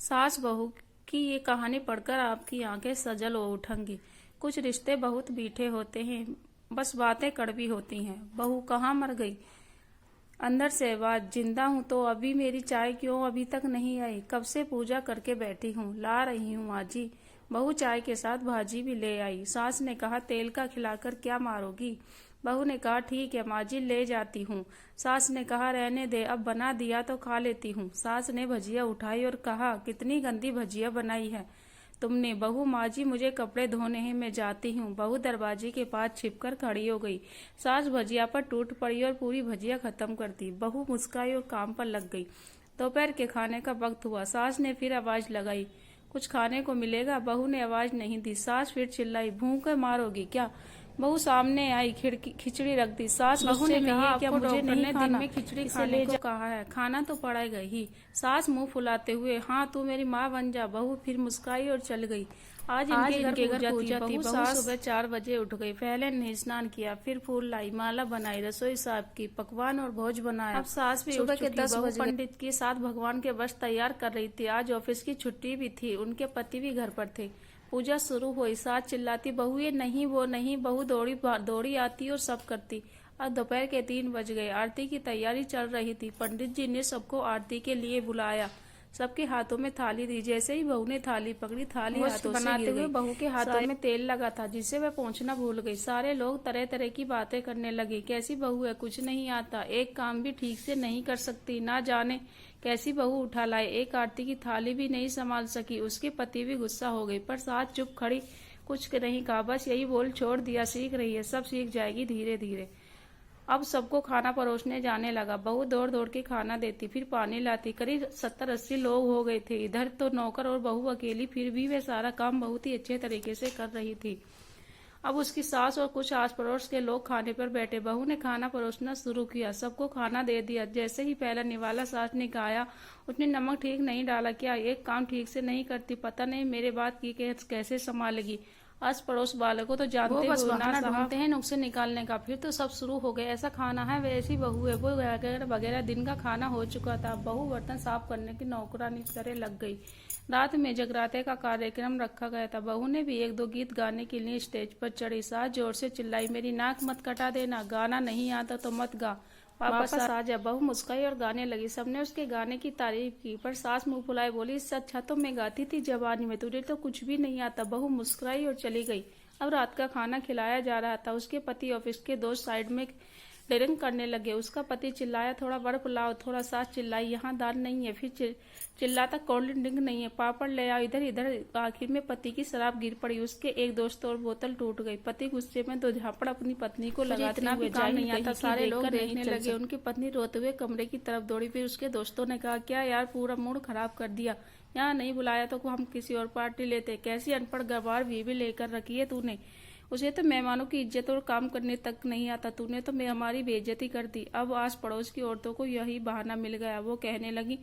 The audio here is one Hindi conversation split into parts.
सास बहू की ये कहानी पढ़कर आपकी आंखें सजल हो उठेंगी। कुछ रिश्ते बहुत मीठे होते हैं, बस बातें कड़वी होती हैं। बहू कहाँ मर गई? अंदर से आवाज, जिंदा हूं तो अभी मेरी चाय क्यों अभी तक नहीं आई? कब से पूजा करके बैठी हूँ, ला रही हूँ माँ जी। बहू चाय के साथ भाजी भी ले आई। सास ने कहा, तेल का खिलाकर क्या मारोगी? बहू ने कहा, ठीक है माँ जी, ले जाती हूँ। सास ने कहा, रहने दे, अब बना दिया तो खा लेती हूँ। सास ने भजिया उठाई और कहा, कितनी गंदी भजिया बनाई है तुमने। बहू, माँ जी मुझे कपड़े धोने हैं, मैं जाती हूँ। बहू दरवाजे के पास छिपकर खड़ी हो गई। सास भजिया पर टूट पड़ी और पूरी भजिया खत्म कर दी। बहू मुस्काई और काम पर लग गई। दोपहर के खाने का वक्त हुआ। सास ने फिर आवाज लगाई, कुछ खाने को मिलेगा? बहू ने आवाज नहीं दी। सास फिर चिल्लाई, भूख मारोगी क्या? बहू सामने आई, खिचड़ी रख दी। सास बहू ने कहा, क्या आपको मुझे डॉक्टर नहीं ने खाना? दिन में खिचड़ी खाने को कहा है, खाना तो पड़ेगा ही। सास मुंह फुलाते हुए, हाँ तू मेरी माँ बन जा। बहू फिर मुस्काई और चल गई। आज इनके घर पूजा थी। बहू सुबह 4 बजे उठ गई। पहले ने स्नान किया, फिर फूल लाई, माला बनाई, रसोई साफ की, पकवान और भोज बनाया। अब सास भी सुबह के 10 बजे पंडित के साथ भगवान के वस्त्र तैयार कर रही थी। आज ऑफिस की छुट्टी भी थी, उनके पति भी घर पर थे। पूजा शुरू हुई। सास चिल्लाती, बहू ये नहीं वो नहीं। बहू दौड़ी आती और सब करती। अब दोपहर के 3 बज गए। आरती की तैयारी चल रही थी। पंडित जी ने सबको आरती के लिए बुलाया। सबके हाथों में थाली दी। जैसे ही बहू ने थाली पकड़ी, थाली हाथों से गिर गई। बहू के हाथों में तेल लगा था, जिसे वह पोंछना भूल गई। सारे लोग तरह तरह की बातें करने लगे। कैसी बहू है, कुछ नहीं आता, एक काम भी ठीक से नहीं कर सकती, ना जाने कैसी बहू उठा लाए, एक आरती की थाली भी नहीं संभाल सकी। उसके पति भी गुस्सा हो गई, पर सास चुप खड़ी, कुछ नहीं कहा, बस यही बोल छोड़ दिया, सीख रही है, सब सीख जाएगी धीरे धीरे। अब सबको खाना परोसने जाने लगा। बहू दौड़ दौड़ के खाना देती, फिर पानी लाती। करीब 70-80 लोग हो गए थे। इधर तो नौकर और बहू अकेली, फिर भी वे सारा काम बहुत ही अच्छे तरीके से कर रही थी। अब उसकी सास और कुछ आस पड़ोस के लोग खाने पर बैठे। बहू ने खाना परोसना शुरू किया, सबको खाना दे दिया। जैसे ही पहला निवाला सास ने खाया, उसने नमक ठीक नहीं डाला क्या? एक काम ठीक से नहीं करती, पता नहीं मेरे बात की कैसे संभालेगी। आस पड़ोस वालों को तो जानते बस हो ना, बहाना ढूंढते हैं नुक्से निकालने का। फिर तो सब शुरू हो गए, ऐसा खाना है, वैसी बहू है, वो वगैरह वगैरह। दिन का खाना हो चुका था। बहू बर्तन साफ करने की नौकरानी की तरह लग गई। रात में जगराते का कार्यक्रम रखा गया था। बहू ने भी 1-2 गीत गाने के लिए स्टेज पर चढ़ी। सास जोर से चिल्लाई, मेरी नाक मत कटा देना, गाना नहीं आता तो मत गा, वापस आ जा। बहू मुस्काई और गाने लगी। सबने उसके गाने की तारीफ की, पर सास मुंह फुलाए बोली, इससे अच्छा तो मैं गाती थी जवानी में, तुझे तो कुछ भी नहीं आता। बहू मुस्कुराई और चली गई। अब रात का खाना खिलाया जा रहा था। उसके पति ऑफिस के दोस्त साइड में ड्रिंक करने लगे। उसका पति चिल्लाया, थोड़ा बर्फ लाओ। थोड़ा सास चिल्लाई, यहाँ दाल नहीं है। फिर चिल्लाता, कोल्ड ड्रिंक नहीं है, पापड़ ले आओ। इधर इधर आखिर में पति की शराब गिर पड़ी। उसके एक दोस्त और बोतल टूट गई। पति गुस्से में 2 झापड़ अपनी पत्नी को लगाते हुए काम नहीं आता। सारे लोग देखने लगे। उनकी पत्नी रोते हुए कमरे की तरफ दौड़ी। फिर उसके दोस्तों ने कहा, क्या यार, पूरा मूड खराब कर दिया, यहाँ नहीं बुलाया तो हम किसी और पार्टी लेते। कैसी अनपढ़ गवार भी लेकर रखी है तूने। उसे तो मेहमानों की इज्जत और काम करने तक नहीं आता, तूने तो हमारी बेइज्जती कर दी। अब आस पड़ोस की औरतों को यही बहाना मिल गया। वो कहने लगी,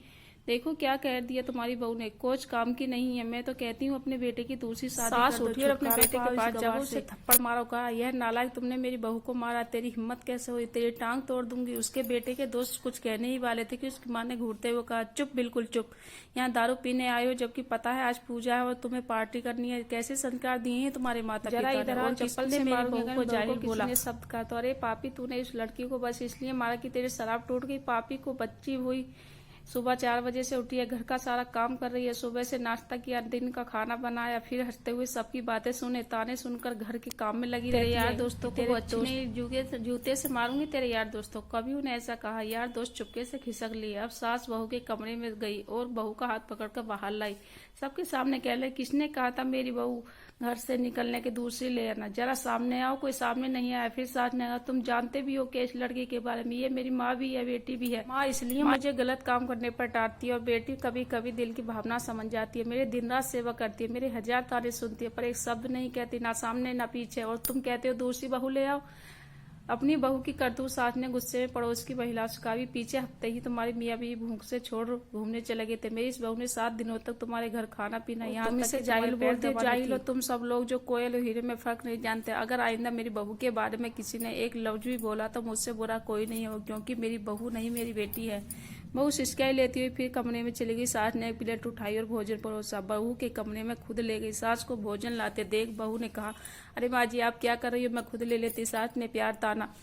देखो क्या कह दिया तुम्हारी बहू ने, कोच काम की नहीं है। मैं तो कहती हूँ अपने बेटे की दूसरी शादी कर दो। उठी और अपने बेटे के पास जब उसे थप्पड़ मारो, कहा, यह नालायक, तुमने मेरी बहू को मारा, तेरी हिम्मत कैसे हुई, तेरी टांग तोड़ दूंगी। उसके बेटे के दोस्त कुछ कहने ही वाले थे कि उसकी माँ ने घूरते हुए कहा, चुप, बिल्कुल चुप, यहाँ दारू पीने आए हो, जबकि पता है आज पूजा है और तुम्हें पार्टी करनी है। कैसे संस्कार दिए हैं तुम्हारे माता पिता ने? इधर और चप्पल से मेरी बहू को जाहिल बोला। शब्द कहा तो, अरे पापी, तूने इस लड़की को बस इसलिए मारा कि तेरी शराब टूट गई। पापी को बच्ची हुई, सुबह 4 बजे से उठी है, घर का सारा काम कर रही है, सुबह से नाश्ता किया, दिन का खाना बनाया, फिर हंसते हुए सबकी बातें सुने, ताने सुनकर घर के काम में लगी रहती है। यार दोस्तों को अच्छे नहीं, जूते से मारूंगी तेरे यार दोस्तों। कभी उन्हें ऐसा कहा। यार दोस्त चुपके से खिसक लिए। अब सास बहू के कमरे में गई और बहू का हाथ पकड़कर बाहर लाई। सबके सामने कह ले, किसने कहा था मेरी बहू घर से निकलने के दूसरी ले आना, जरा सामने आओ। कोई सामने नहीं आया। फिर सास ने कहा, तुम जानते भी हो कि इस लड़की के बारे में, ये मेरी माँ भी है, बेटी भी है। माँ इसलिए मुझे गलत काम करने पर डांटती है और बेटी कभी कभी दिल की भावना समझ जाती है। मेरे दिन रात सेवा करती है, मेरे 1000 ताने सुनती है, पर एक शब्द नहीं कहती, ना सामने ना पीछे। और तुम कहते हो दूसरी बहू ले आओ। अपनी बहू की करतूत सास ने गुस्से में पड़ोस की महिला से कहा, पीछे हफ्ते ही तुम्हारी मियाँ भी भूख से छोड़ घूमने चले गए थे। मेरी इस बहू ने 7 दिनों तक तुम्हारे घर खाना पीना, यहाँ तक कि जाहिल बोलते, जाहिल हो तुम सब लोग जो कोयल और हीरे में फर्क नहीं जानते। अगर आइंदा मेरी बहू के बारे में किसी ने एक लफ्ज भी बोला तो मुझसे बुरा कोई नहीं हो, क्योंकि मेरी बहू नहीं, मेरी बेटी है। बहू सिसकाई लेती हुई फिर कमरे में चली गई। सास ने एक प्लेट उठाई और भोजन परोसा। बहू के कमरे में खुद ले गई। सास को भोजन लाते देख बहू ने कहा, अरे माँ जी आप क्या कर रही हो, मैं खुद ले लेती। सास ने प्यार ताना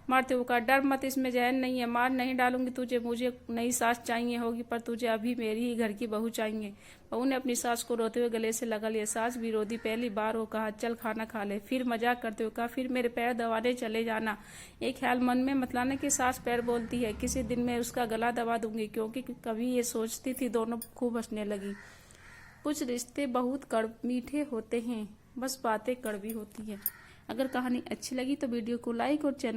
मारते हुए कहा, डर मत, इसमें जहर नहीं है, मार नहीं डालूंगी तुझे। मुझे नई सास चाहिए होगी पर तुझे अभी मेरी ही घर की बहू चाहिए। बहू ने अपनी सास को रोते हुए गले से लगा लिया। सास भी रोती पहली बार वो कहा, चल खाना खा ले। फिर मजाक करते हुए कहा, फिर मेरे पैर दबाने चले जाना। एक ख्याल मन में मत लाने कि सास पैर बोलती है, किसी दिन मैं उसका गला दबा दूंगी। क्योंकि कभी ये सोचती थी। दोनों खूब हंसने लगी। कुछ रिश्ते बहुत मीठे होते हैं, बस बातें कड़वी होती है। अगर कहानी अच्छी लगी तो वीडियो को लाइक और चैनल